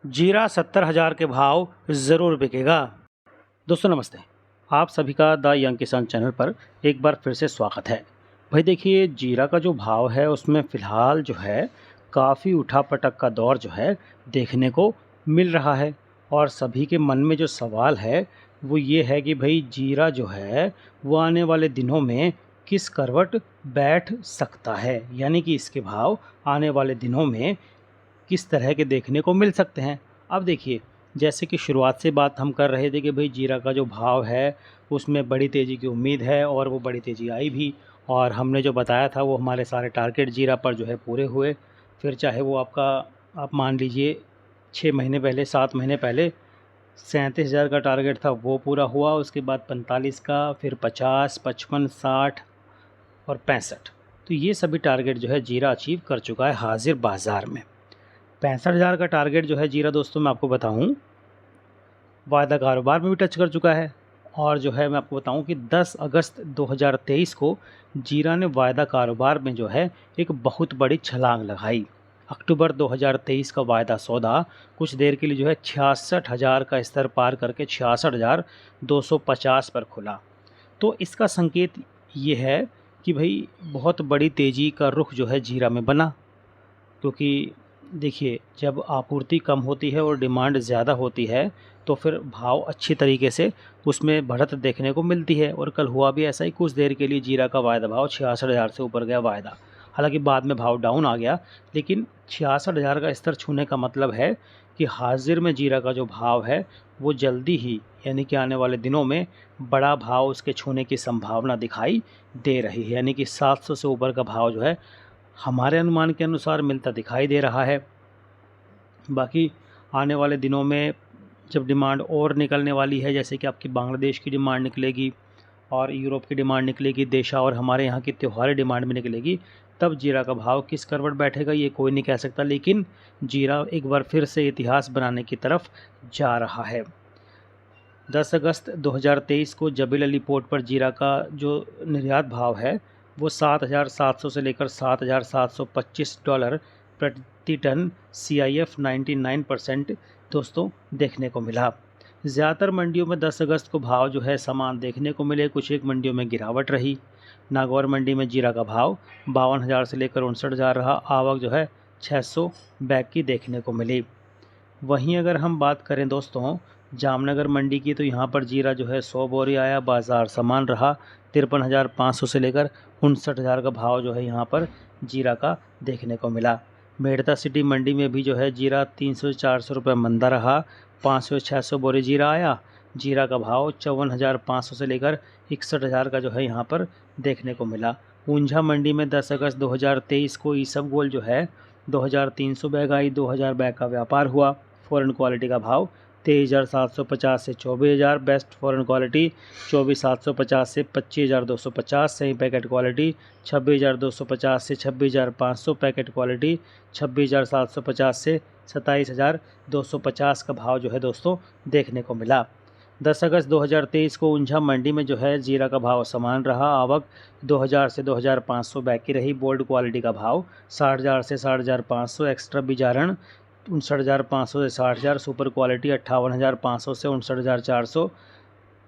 जीरा 70,000 के भाव ज़रूर बिकेगा। दोस्तों नमस्ते, आप सभी का द यंग किसान चैनल पर एक बार फिर से स्वागत है। भाई देखिए, जीरा का जो भाव है उसमें फ़िलहाल जो है काफ़ी उठा-पटक का दौर जो है देखने को मिल रहा है। और सभी के मन में जो सवाल है वो ये है कि भाई जीरा जो है वो आने वाले दिनों में किस करवट बैठ सकता है, यानी कि इसके भाव आने वाले दिनों में किस तरह के देखने को मिल सकते हैं। अब देखिए, जैसे कि शुरुआत से बात हम कर रहे थे कि भाई जीरा का जो भाव है उसमें बड़ी तेज़ी की उम्मीद है और वो बड़ी तेज़ी आई भी। और हमने जो बताया था वो हमारे सारे टारगेट जीरा पर जो है पूरे हुए। फिर चाहे वो आप मान लीजिए 6 महीने पहले, 7 महीने पहले 37,000 का टारगेट था वो पूरा हुआ। उसके बाद 45 का, फिर 50, 55, 60 और 65। तो ये सभी टारगेट जो है जीरा अचीव कर चुका है हाजिर बाज़ार में। 65,000 का टारगेट जो है जीरा, दोस्तों मैं आपको बताऊं, वायदा कारोबार में भी टच कर चुका है। और जो है मैं आपको बताऊं कि 10 अगस्त 2023 को जीरा ने वायदा कारोबार में जो है एक बहुत बड़ी छलांग लगाई। अक्टूबर 2023 का वायदा सौदा कुछ देर के लिए जो है 66,000 का स्तर पार करके 66,250 पर खुला। तो इसका संकेत ये है कि भाई बहुत बड़ी तेज़ी का रुख जो है जीरा में बना। क्योंकि देखिए, जब आपूर्ति कम होती है और डिमांड ज़्यादा होती है तो फिर भाव अच्छी तरीके से उसमें बढ़त देखने को मिलती है। और कल हुआ भी ऐसा ही। कुछ देर के लिए जीरा का वायदा भाव 66,000 से ऊपर गया वायदा, हालांकि बाद में भाव डाउन आ गया। लेकिन 66,000 का स्तर छूने का मतलब है कि हाजिर में जीरा का जो भाव है वो जल्दी ही, यानी कि आने वाले दिनों में बड़ा भाव उसके छूने की संभावना दिखाई दे रही है। यानी कि 700 से ऊपर का भाव जो है हमारे अनुमान के अनुसार मिलता दिखाई दे रहा है। बाकी आने वाले दिनों में जब डिमांड और निकलने वाली है, जैसे कि आपकी बांग्लादेश की डिमांड निकलेगी और यूरोप की डिमांड निकलेगी, देशा और हमारे यहाँ की त्योहारी डिमांड में निकलेगी, तब जीरा का भाव किस करवट बैठेगा ये कोई नहीं कह सकता। लेकिन जीरा एक बार फिर से इतिहास बनाने की तरफ जा रहा है। 10 अगस्त 2023 को जबील अली पोर्ट पर जीरा का जो निर्यात भाव है वो 7,700 से लेकर $7,725 प्रति टन CIF 99% दोस्तों देखने को मिला। ज़्यादातर मंडियों में 10 अगस्त को भाव जो है समान देखने को मिले। कुछ एक मंडियों में गिरावट रही। नागौर मंडी में जीरा का भाव 52,000 से लेकर 59,000 रहा। आवक जो है 600 बैग की देखने को मिली। वहीं अगर हम बात करें दोस्तों जामनगर मंडी की, तो यहाँ पर जीरा जो है 100 बोरी आया, बाज़ार समान रहा। 53,500 से लेकर 59,000 का भाव जो है यहाँ पर जीरा का देखने को मिला। मेड़ता सिटी मंडी में भी जो है जीरा 300 से 400 रुपये मंदा रहा। 500 से 600 बोरी जीरा आया। जीरा का भाव 54,500 से लेकर 61,000 का जो है यहाँ पर देखने को मिला। ऊंझा मंडी में 10 अगस्त 2023 को ईसबगोल जो है 2,300 बैग आई। 2,000 बैग का व्यापार हुआ। फ़ॉरेन क्वालिटी का भाव 23,750 से 24,000। बेस्ट फ़ॉरेन क्वालिटी 24,750 से 25,250। सही पैकेट क्वालिटी 26,250 से 26,500। पैकेट क्वालिटी 26,750 से 27,250 का भाव जो है दोस्तों देखने को मिला। 10 अगस्त 2023 को ऊंझा मंडी में जो है जीरा का भाव समान रहा। आवक 2,000 से 2,500 बैग की रही। बोल्ड क्वालिटी का भाव 60,000 से 60,500। एक्स्ट्रा बिजारण 59,500 से 60,000। सुपर क्वालिटी 58,500 से 59,400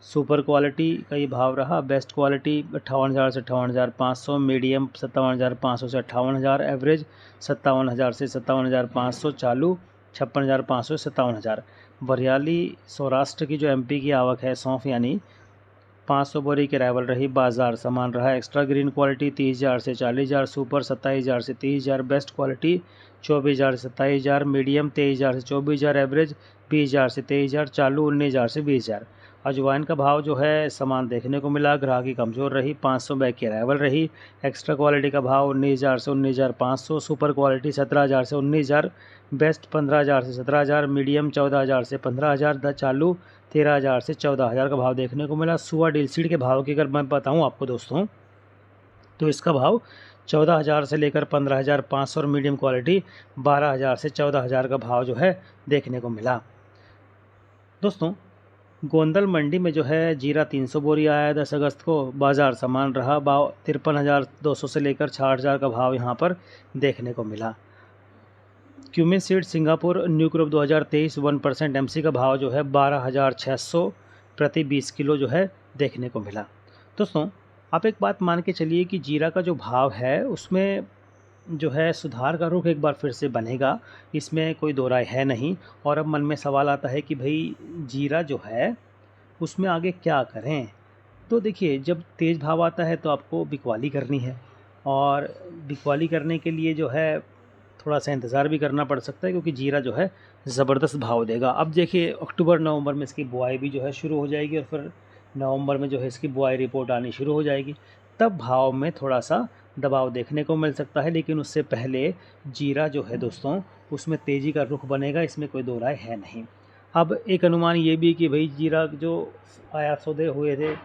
सुपर क्वालिटी का ये भाव रहा। बेस्ट क्वालिटी 58,000 से 58,500। मीडियम 57,500 से 58,000। एवरेज 57,000 से 57,500। चालू 56,500 से 57,000। बरियाली सौराष्ट्र की जो MP की आवक है सौंफ यानी 500 बोरी की अराइवल रही। बाजार समान रहा। एक्स्ट्रा ग्रीन क्वालिटी 30,000 से 40,000। सुपर 27,000 से 30,000। बेस्ट क्वालिटी 24,000 से 27,000। मीडियम 23,000 से 24,000। एवरेज 20,000 से 23,000। चालू 19,000 से 20,000। अजवाइन का भाव जो है समान देखने को मिला। ग्राहकी कमज़ोर रही। 500 बैग की अराइवल रही। एक्स्ट्रा क्वालिटी का भाव 19,000 से 19,500। सुपर क्वालिटी 17,000 से 19,000। बेस्ट 15,000 से 17,000। मीडियम 14,000 से 15,000। द चालू 13,000 से 14,000 का भाव देखने को मिला। सुआ डील सीड के भाव की अगर मैं बताऊं आपको दोस्तों, तो इसका भाव 14,000 से लेकर 15,500 और मीडियम क्वालिटी 12,000 से 14,000 का भाव जो है देखने को मिला। दोस्तों गोंदल मंडी में जो है जीरा 300 बोरी आया 10 अगस्त को। बाज़ार समान रहा। भाव 53,200 से लेकर 60,000 का भाव यहाँ पर देखने को मिला। Cumin seed Singapore new crop 2023 1% MC का भाव जो है 12,600 प्रति 20 किलो जो है देखने को मिला। दोस्तों आप एक बात मान के चलिए कि जीरा का जो भाव है उसमें जो है सुधार का रुख एक बार फिर से बनेगा, इसमें कोई दो राय है नहीं। और अब मन में सवाल आता है कि भाई जीरा जो है उसमें आगे क्या करें। तो देखिए, जब तेज़ भाव आता है तो आपको बिकवाली करनी है, और बिकवाली करने के लिए जो है थोड़ा सा इंतज़ार भी करना पड़ सकता है, क्योंकि जीरा जो है ज़बरदस्त भाव देगा। अब देखिए, अक्टूबर नवंबर में इसकी बुआई भी जो है शुरू हो जाएगी, और फिर नवंबर में जो है इसकी बुआई रिपोर्ट आनी शुरू हो जाएगी। तब भाव में थोड़ा सा दबाव देखने को मिल सकता है, लेकिन उससे पहले जीरा जो है दोस्तों उसमें तेज़ी का रुख बनेगा, इसमें कोई दो राय है नहीं। अब एक अनुमान ये भी कि भाई जीरा जो आयात सौदे हुए थे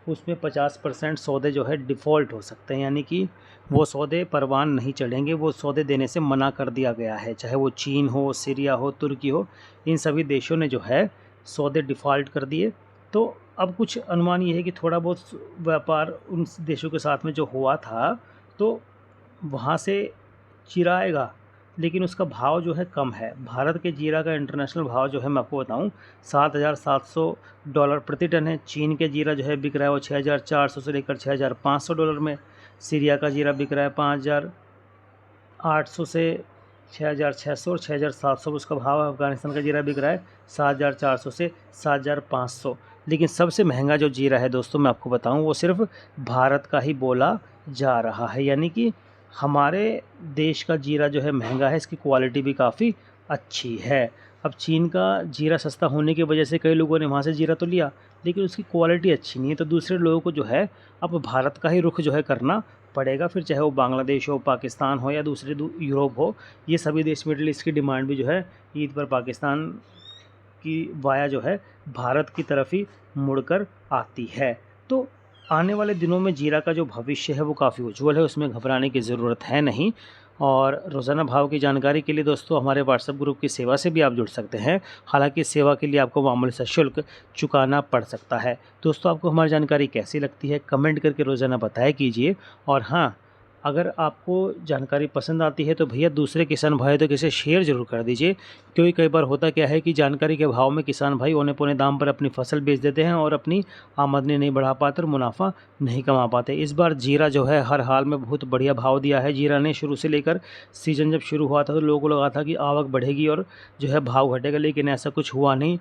उसमें 50% सौदे जो है डिफ़ॉल्ट हो सकते हैं, यानी कि वो सौदे परवान नहीं चढ़ेंगे, वो सौदे देने से मना कर दिया गया है। चाहे वो चीन हो, सीरिया हो, तुर्की हो, इन सभी देशों ने जो है सौदे डिफ़ॉल्ट कर दिए। तो अब कुछ अनुमान ये है कि थोड़ा बहुत व्यापार उन देशों के साथ में जो हुआ था तो वहाँ से जीरा आएगा, लेकिन उसका भाव जो है कम है। भारत के जीरा का इंटरनेशनल भाव जो है मैं आपको बताऊं $7,700 प्रति टन है। चीन के जीरा जो है बिक रहा है वो 6,400 से लेकर $6,500 में। सीरिया का जीरा बिक रहा है 5,800 से 6,600 और 6,700 उसका भाव है। अफगानिस्तान का जीरा बिक रहा है 7,400 से 7,500। लेकिन सबसे महंगा जो जीरा है दोस्तों मैं आपको बताऊं वो सिर्फ भारत का ही बोला जा रहा है, यानी कि हमारे देश का जीरा जो है महंगा है, इसकी क्वालिटी भी काफ़ी अच्छी है। अब चीन का जीरा सस्ता होने की वजह से कई लोगों ने वहाँ से जीरा तो लिया, लेकिन उसकी क्वालिटी अच्छी नहीं है, तो दूसरे लोगों को जो है अब भारत का ही रुख जो है करना पड़ेगा। फिर चाहे वो बांग्लादेश हो, पाकिस्तान हो या दूसरे यूरोप हो, ये सभी देश मिडिल ईस्ट की डिमांड भी जो है ईद पर पाकिस्तान की वाया जो है भारत की तरफ ही मुड़कर आती है। तो आने वाले दिनों में जीरा का जो भविष्य है वो काफ़ी उज्ज्वल है, उसमें घबराने की ज़रूरत है नहीं। और रोज़ाना भाव की जानकारी के लिए दोस्तों हमारे व्हाट्सएप ग्रुप की सेवा से भी आप जुड़ सकते हैं। हालांकि इस सेवा के लिए आपको मामूली सा शुल्क चुकाना पड़ सकता है। दोस्तों आपको हमारी जानकारी कैसी लगती है कमेंट करके रोज़ाना बताया कीजिए। और हाँ, अगर आपको जानकारी पसंद आती है तो भैया दूसरे किसान भाई तो किसे शेयर ज़रूर कर दीजिए, क्योंकि कई बार होता क्या है कि जानकारी के भाव में किसान भाई औने पौने दाम पर अपनी फसल बेच देते हैं और अपनी आमदनी नहीं बढ़ा पाते और मुनाफा नहीं कमा पाते। इस बार जीरा जो है हर हाल में बहुत बढ़िया भाव दिया है। जीरा ने शुरू से लेकर सीज़न जब शुरू हुआ था तो लोगों को लगा था कि आवक बढ़ेगी और जो है भाव घटेगा, लेकिन ऐसा कुछ हुआ नहीं।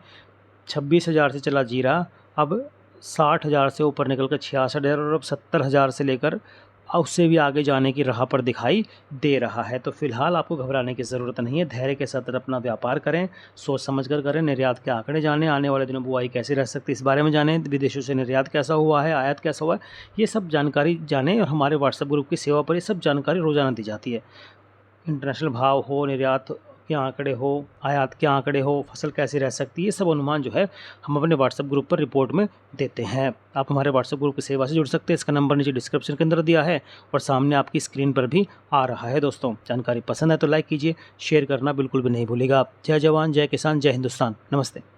26,000 से चला जीरा, अब 60,000 से ऊपर निकल कर 66,000 और अब 70,000 से लेकर उससे भी आगे जाने की राह पर दिखाई दे रहा है। तो फिलहाल आपको घबराने की ज़रूरत नहीं है, धैर्य के साथ अपना व्यापार करें, सोच समझ कर करें। निर्यात के आंकड़े जानें, आने वाले दिनों बुआई कैसी रह सकती है इस बारे में जानें, विदेशों से निर्यात कैसा हुआ है, आयात कैसा हुआ है, ये सब जानकारी जानें। और हमारे व्हाट्सएप ग्रुप की सेवा पर ये सब जानकारी रोज़ाना दी जाती है। इंटरनेशनल भाव हो, निर्यात के आंकड़े हो, आयात के आंकड़े हो, फसल कैसी रह सकती है, ये सब अनुमान जो है हम अपने व्हाट्सएप ग्रुप पर रिपोर्ट में देते हैं। आप हमारे व्हाट्सएप ग्रुप की सेवा से जुड़ सकते हैं। इसका नंबर नीचे डिस्क्रिप्शन के अंदर दिया है और सामने आपकी स्क्रीन पर भी आ रहा है। दोस्तों जानकारी पसंद है तो लाइक कीजिए, शेयर करना बिल्कुल भी नहीं भूलिएगा। जय जवान, जय किसान, जय हिंदुस्तान। नमस्ते।